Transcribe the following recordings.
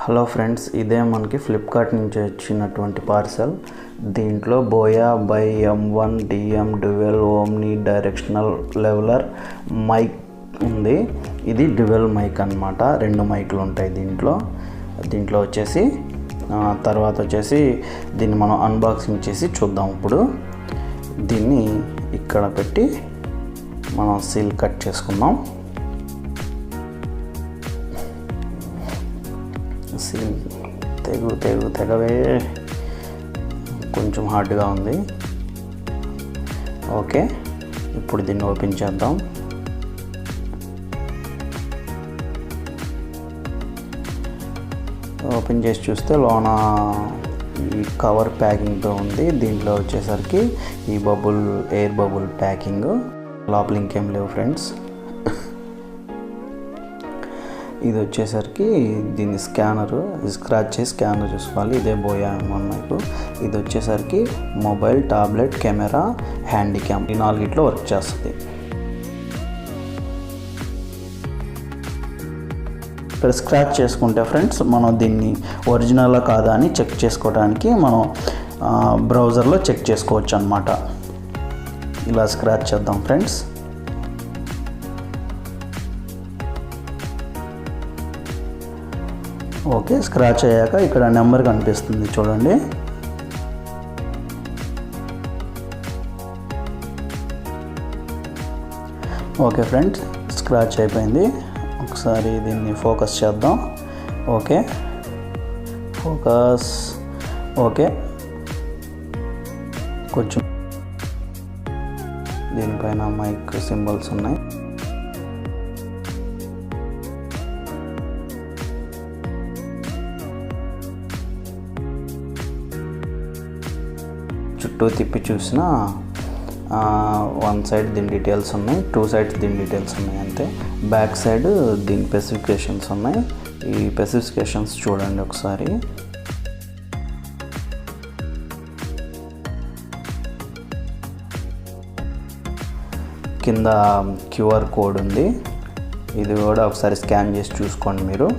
Hello friends, ఇదే మనకి Flipkart నుంచి వచ్చినటువంటి పార్సల్. దీంట్లో Boya by m1dm dual omnidirectional lavalier mic ఉంది. ఇది డ్యూయల్ మైక్ అన్నమాట. 2 మైకులు ఉంటాయి దీంట్లో వచ్చేసి. తర్వాత వచ్చేసి దీన్ని మనం అన్బాక్సింగ్ చేసి చూద్దాం. ఇప్పుడు దీన్ని ఇక్కడ పెట్టి మనం సీల్ కట్ చేసుకుందాం. సీల్ తెగవే కొంచెం హార్డ్గా ఉంది. ఓకే, ఇప్పుడు దీన్ని ఓపెన్ చేద్దాం. ఓపెన్ చేసి చూస్తే లోన ఈ కవర్ ప్యాకింగ్తో ఉంది. దీంట్లో వచ్చేసరికి ఈ ఎయిర్ బబుల్ ప్యాకింగ్. లోపల ఇంకేం లేవు ఫ్రెండ్స్. ఇది వచ్చేసరికి దీని స్క్రాచ్ చేసి స్కానర్ చూసుకోవాలి. ఇదే బోయా మైకు. ఇది వచ్చేసరికి మొబైల్, టాబ్లెట్, కెమెరా, హ్యాండిక్యామ్ ఈ 4 వర్క్ చేస్తుంది. ఇక్కడ స్క్రాచ్ చేసుకుంటే ఫ్రెండ్స్ మనం దీన్ని ఒరిజినల్ కాదా అని చెక్ చేసుకోవడానికి మనం బ్రౌజర్లో చెక్ చేసుకోవచ్చు అన్నమాట. ఇలా స్క్రాచ్ చేద్దాం ఫ్రెండ్స్. ఓకే, స్క్రాచ్ అయ్యాక ఇక్కడ నెంబర్ కనిపిస్తుంది చూడండి. ఓకే ఫ్రెండ్స్, స్క్రాచ్ అయిపోయింది. ఒకసారి దీన్ని ఫోకస్ చేద్దాం. Okay, focus. ఓకే, కొంచెం దీనిపైన మైక్ సింబల్స్ ఉన్నాయి. చుట్టూ తిప్పి చూసినా 1 సైడ్ దీని డీటెయిల్స్ ఉన్నాయి, 2 సైడ్స్ దీని డీటెయిల్స్ ఉన్నాయి అంతే. బ్యాక్ సైడ్ దీని స్పెసిఫికేషన్స్ ఉన్నాయి. ఈ స్పెసిఫికేషన్స్ చూడండి ఒకసారి. కింద QR కోడ్ ఉంది. ఇది కూడా ఒకసారి స్కాన్ చేసి చూసుకోండి మీరు.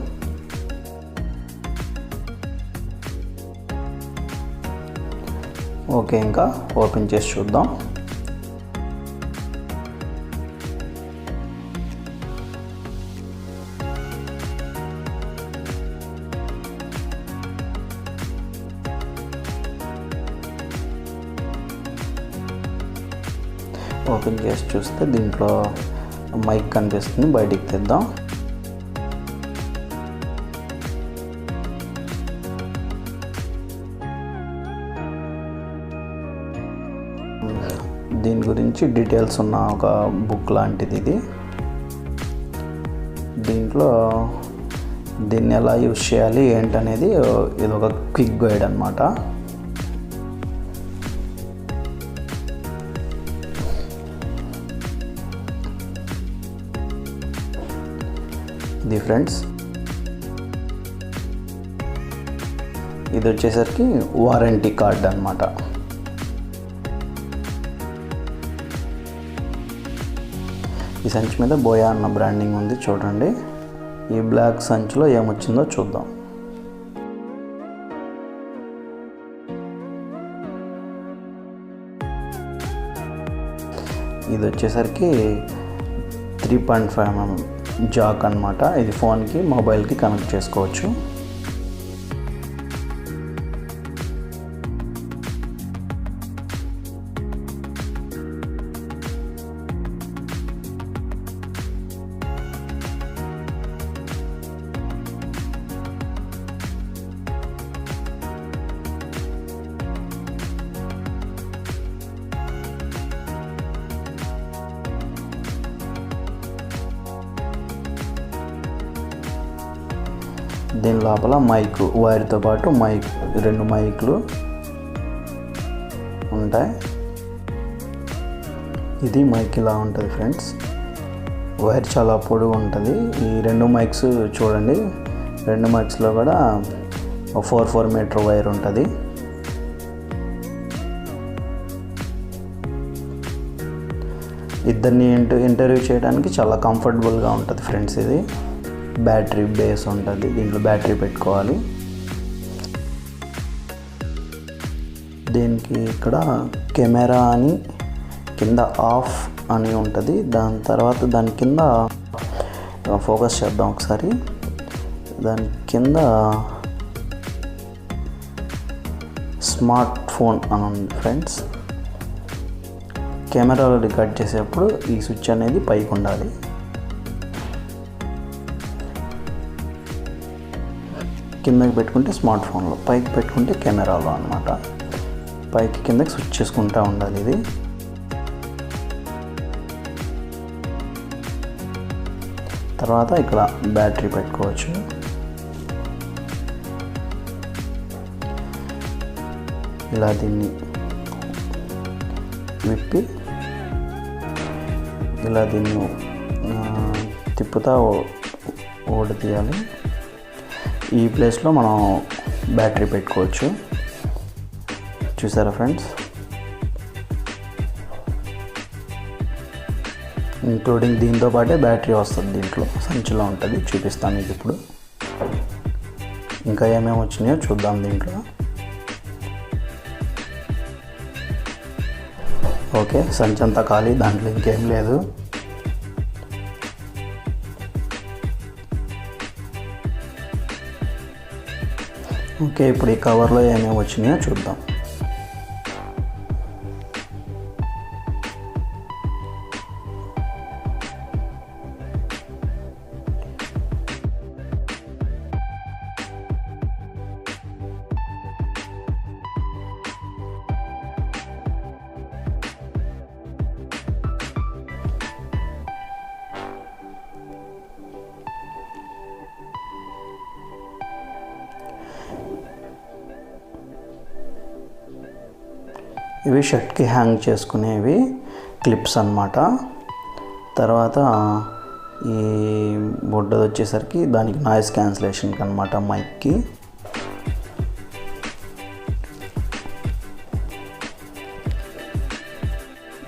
ఓకే, ఇంకా ఓపెన్ చేసి చూద్దాం. ఓపెన్ చేసి చూస్తే దీంట్లో మైక్ కనిపిస్తుంది. బయటికి తీద్దాం. దీని గురించి డీటెయిల్స్ ఉన్న ఒక బుక్ లాంటిది ఇది. దీంట్లో దీన్ని ఎలా యూజ్ చేయాలి ఏంటనేది ఇది ఒక క్విక్ గైడ్ అన్నమాట. ఇది ఫ్రెండ్స్, ఇది వచ్చేసరికి వారంటీ కార్డ్ అన్నమాట. ఈ సంచి మీద బోయా అన్న బ్రాండింగ్ ఉంది చూడండి. ఈ బ్లాక్ సంచిలో ఏమొచ్చిందో చూద్దాం. ఇది వచ్చేసరికి 3.5 mm జాక్ అన్నమాట. ఇది ఫోన్కి, మొబైల్కి కనెక్ట్ చేసుకోవచ్చు. దీని లోపల మైక్, వైర్తో పాటు 2 మైకులు ఉంటాయి. ఇది మైక్ ఇలా ఉంటుంది ఫ్రెండ్స్. వైర్ చాలా పొడవు ఉంటుంది. ఈ 2 మైక్స్ చూడండి. 2 మైక్స్లో కూడా 4 మీటర్ వైర్ ఉంటుంది. ఇద్దరిని ఇంటర్వ్యూ చేయడానికి చాలా కంఫర్టబుల్గా ఉంటుంది ఫ్రెండ్స్ ఇది. బ్యాటరీ బేస్ ఉంటుంది, దీంట్లో బ్యాటరీ పెట్టుకోవాలి. దీనికి ఇక్కడ కెమెరా అని కింద ఆఫ్ అని ఉంటుంది. దాని తర్వాత దాని కింద ఫోకస్ చేద్దాం ఒకసారి. దాని కింద స్మార్ట్ ఫోన్ అని ఉంది ఫ్రెండ్స్. కెమెరాలో రికార్డ్ చేసేటప్పుడు ఈ స్విచ్ అనేది పైకి ఉండాలి. కిందకి పెట్టుకుంటే స్మార్ట్ ఫోన్లో, పైకి పెట్టుకుంటే కెమెరాలో అన్నమాట. పైకి కిందకి స్విచ్ చేసుకుంటూ ఉండాలి. ఇది తర్వాత ఇక్కడ బ్యాటరీ పెట్టుకోవచ్చు. ఇలా దీన్ని విప్పి ఇలా దీన్ని తిప్పుతా ఓడి తీయాలి. ఈ ప్లేస్లో మనం బ్యాటరీ పెట్టుకోవచ్చు. చూసారా ఫ్రెండ్స్, ఇంక్లూడింగ్ దీంతో పాటే బ్యాటరీ వస్తుంది, దీంట్లో సంచిలో ఉంటుంది. చూపిస్తాను మీకు ఇప్పుడు. ఇంకా ఏమేమి వచ్చినాయో చూద్దాం దీంట్లో. ఓకే, సంచి అంతా ఖాళీ, దాంట్లో ఇంకేం లేదు. ఓకే, ఇప్పుడు ఈ కవర్లో ఏమేమి వచ్చినాయో చూద్దాం. ఇవి షర్ట్కి హ్యాంగ్ చేసుకునేవి క్లిప్స్ అన్నమాట. తర్వాత ఈ బొడ్డది వచ్చేసరికి దానికి నాయిస్ క్యాన్సిలేషన్కి అనమాట, మైక్కి.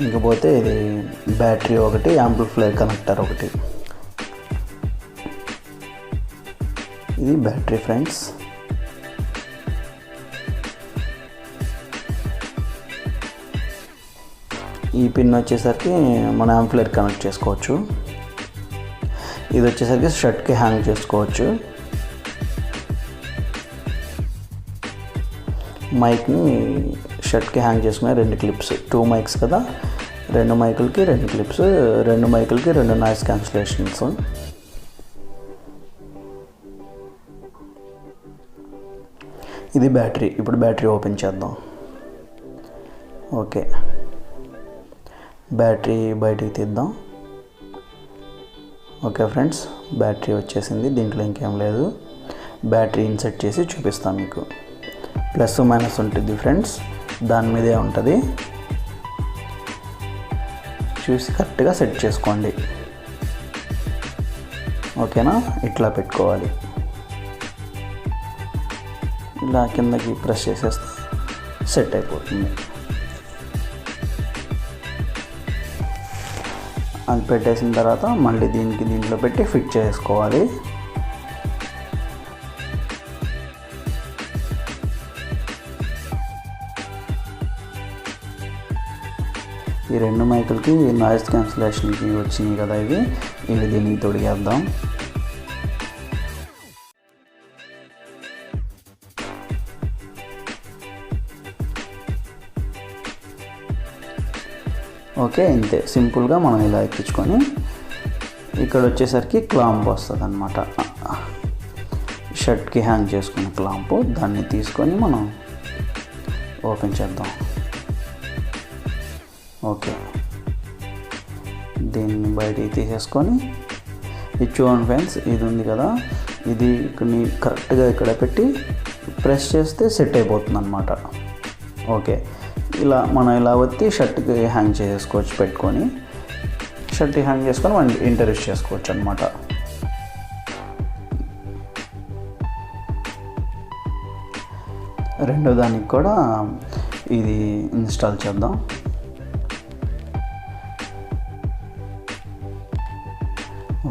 ఇంకపోతే ఇది బ్యాటరీ ఒకటి, యాంప్లిఫైయర్ కనెక్టర్ ఒకటి. ఇది బ్యాటరీ ఫ్రెండ్స్. ఈ పిన్ వచ్చేసరికి మన యాంప్లిఫైయర్ కనెక్ట్ చేసుకోవచ్చు. ఇది వచ్చేసరికి షర్ట్కి హ్యాంగ్ చేసుకోవచ్చు. మైక్ని షర్ట్కి హ్యాంగ్ చేసుకునే 2 క్లిప్స్, 2 మైక్స్ కదా, 2 మైకులకి 2 క్లిప్స్, 2 మైకులకి 2 నాయిస్ క్యాన్సిలేషన్స్. ఇది బ్యాటరీ. ఇప్పుడు బ్యాటరీ ఓపెన్ చేద్దాం. ఓకే, బ్యాటరీ బయటికి తీద్దాం. ఓకే ఫ్రెండ్స్, బ్యాటరీ వచ్చేసింది, దీంట్లో ఇంకేం లేదు. బ్యాటరీ ఇన్సెట్ చేసి చూపిస్తాను మీకు. ప్లస్ మైనస్ ఉంటుంది ఫ్రెండ్స్, దాని మీదే ఉంటుంది. చూసి కరెక్ట్గా సెట్ చేసుకోండి. ఓకేనా, ఇట్లా పెట్టుకోవాలి. ఇలా కిందకి ప్రెస్ చేసేస్తే సెట్ అయిపోతుంది. అది పెట్టేసిన తర్వాత మళ్ళీ దీంట్లో పెట్టి ఫిట్ చేసుకోవాలి. ఈ 2 మైకులకి నాయిస్ క్యాన్సిలేషన్కి వచ్చినాయి కదా, ఇవి దీనికి తొడిగేద్దాం. ఓకే, ఇంతే సింపుల్గా మనం ఇలా ఎక్కించుకొని ఇక్కడ వచ్చేసరికి క్లాంప్ వస్తుంది అన్నమాట. షర్ట్కి హ్యాంగ్ చేసుకున్న క్లాంపు, దాన్ని తీసుకొని మనం ఓపెన్ చేద్దాం. ఓకే, దీన్ని బయటికి తీసేసుకొని ఇది చూడండి ఫ్రెండ్స్, ఇది ఉంది కదా, ఇది ఇక్కడ కరెక్ట్గా ఇక్కడ పెట్టి ప్రెస్ చేస్తే సెట్ అయిపోతుంది అన్నమాట. ఓకే, మనం ఇలా వచ్చి షర్ట్కి హ్యాంగ్ చేసుకోవచ్చు. పెట్టుకొని షర్ట్కి హ్యాంగ్ చేసుకొని మనం ఇంటర్యూస్ చేసుకోవచ్చు అనమాట. రెండో దానికి కూడా ఇది ఇన్స్టాల్ చేద్దాం.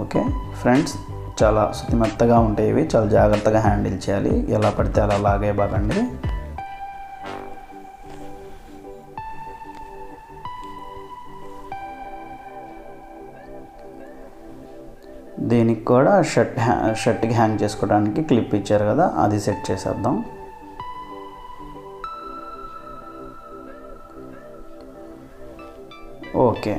ఓకే ఫ్రెండ్స్, చాలా మెత్తగా ఉంటాయి. ఇవి చాలా జాగ్రత్తగా హ్యాండిల్ చేయాలి. ఎలా పడితే అలా లాగే బాగండి. దీనికి కూడా షర్ట్కి హ్యాంగ్ చేసుకోవడానికి క్లిప్ ఇచ్చారు కదా, అది సెట్ చేసేద్దాం. ఓకే,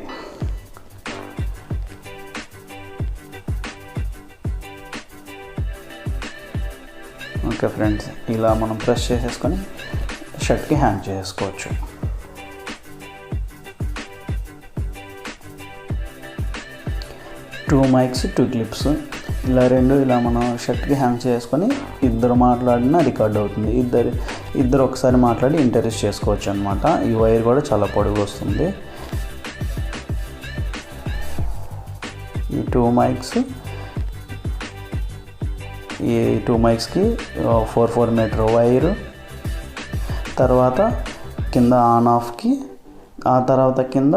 ఓకే ఫ్రెండ్స్, ఇలా మనం ప్రెస్ చేసేసుకొని షర్ట్కి హ్యాంగ్ చేసుకోవచ్చు. టూ మైక్స్, 2 క్లిప్స్ ఇలా మనం షర్ట్కి హ్యాంగ్ చేసుకొని ఇద్దరు మాట్లాడినా రికార్డ్ అవుతుంది. ఇద్దరు ఒకసారి మాట్లాడి ఇంటర్వ్యూస్ చేసుకోవచ్చు అనమాట. ఈ వైర్ కూడా చాలా పొడుగు వస్తుంది. ఈ 2 మైక్స్కి 4 మీటర్ వైరు, తర్వాత కింద ఆన్ ఆఫ్కి, ఆ తర్వాత కింద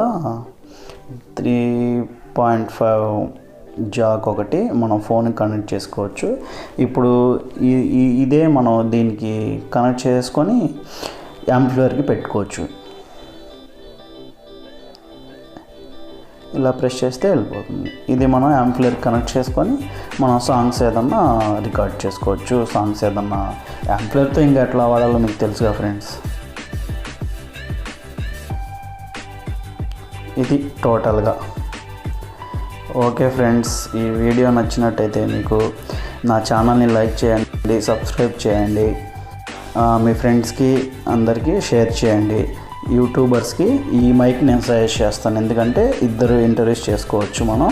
3.5 జాక్ ఒకటి మనం ఫోన్కి కనెక్ట్ చేసుకోవచ్చు. ఇప్పుడు ఇదే మనం దీనికి కనెక్ట్ చేసుకొని యాంప్లిఫైయర్కి పెట్టుకోవచ్చు. ఇలా ప్రెస్ చేస్తే వెళ్ళిపోతుంది. ఇది మనం యాంప్లిఫైయర్ కనెక్ట్ చేసుకొని మనం సాంగ్స్ ఏదన్నా రికార్డ్ చేసుకోవచ్చు. సాంగ్స్ ఏదన్నా యాంప్లిఫైయర్తో ఇంకా ఎట్లా వాడాలో మీకు తెలుసుగా ఫ్రెండ్స్. ఇది టోటల్గా. ఓకే ఫ్రెండ్స్, ఈ వీడియో నచ్చినట్టయితే మీకు నా ఛానల్ని లైక్ చేయండి, సబ్స్క్రైబ్ చేయండి, మీ ఫ్రెండ్స్కి అందరికీ షేర్ చేయండి. యూట్యూబర్స్కి ఈ మైక్ నేను సజెస్ట్ చేస్తాను, ఎందుకంటే ఇద్దరు ఇంటర్వ్యూస్ చేసుకోవచ్చు. మనం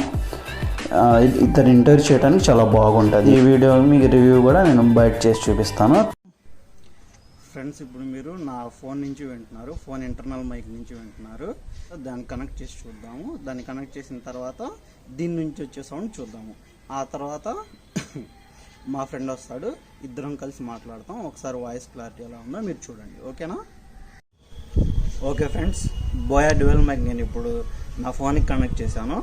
ఇద్దరు ఇంటర్వ్యూ చేయడానికి చాలా బాగుంటుంది. ఈ వీడియో మీకు రివ్యూ కూడా నేను బయట చేసి చూపిస్తాను. ఫ్రెండ్స్, ఇప్పుడు మీరు నా ఫోన్ నుంచి వింటున్నారు, ఫోన్ ఇంటర్నల్ మైక్ నుంచి వింటున్నారు. దాన్ని కనెక్ట్ చేసి చూద్దాము. దాన్ని కనెక్ట్ చేసిన తర్వాత దీని నుంచి వచ్చే సౌండ్ చూద్దాము. ఆ తర్వాత మా ఫ్రెండ్ వస్తాడు, ఇద్దరం కలిసి మాట్లాడతాం. ఒకసారి వాయిస్ క్లారిటీ ఎలా ఉందో మీరు చూడండి. ఓకేనా? Okay friends, Boya dual mic నేను ఇప్పుడు నా ఫోన్కి కనెక్ట్ చేశాను.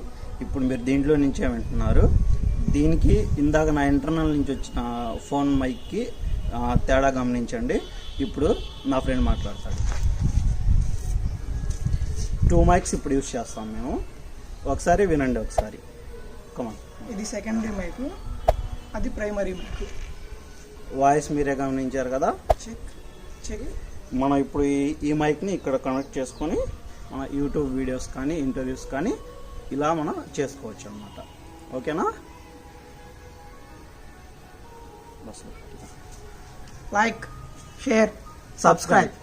ఇప్పుడు మీరు దీంట్లో నుంచే వింటున్నారు. దీనికి ఇందాక నా ఇంటర్నల్ నుంచి వచ్చిన ఫోన్ మైక్కి తేడా గమనించండి. ఇప్పుడు నా ఫ్రెండ్ మాట్లాడతాడు. 2 మైక్స్ ఇప్పుడు యూజ్ చేస్తాం మేము. ఒకసారి వినండి. ఒకసారి కమాన్. ఇది సెకండరీ మైక్, అది ప్రైమరీ మైక్. వాయిస్ మీరే గమనించారు కదా. చెక్. మనం ఇప్పుడు ఈ మైక్ని ఇక్కడ కనెక్ట్ చేసుకొని మన యూట్యూబ్ వీడియోస్ కానీ ఇంటర్వ్యూస్ కానీ ఇలా మనం చేసుకోవచ్చు అన్నమాట. ఓకేనా? Like, share, subscribe.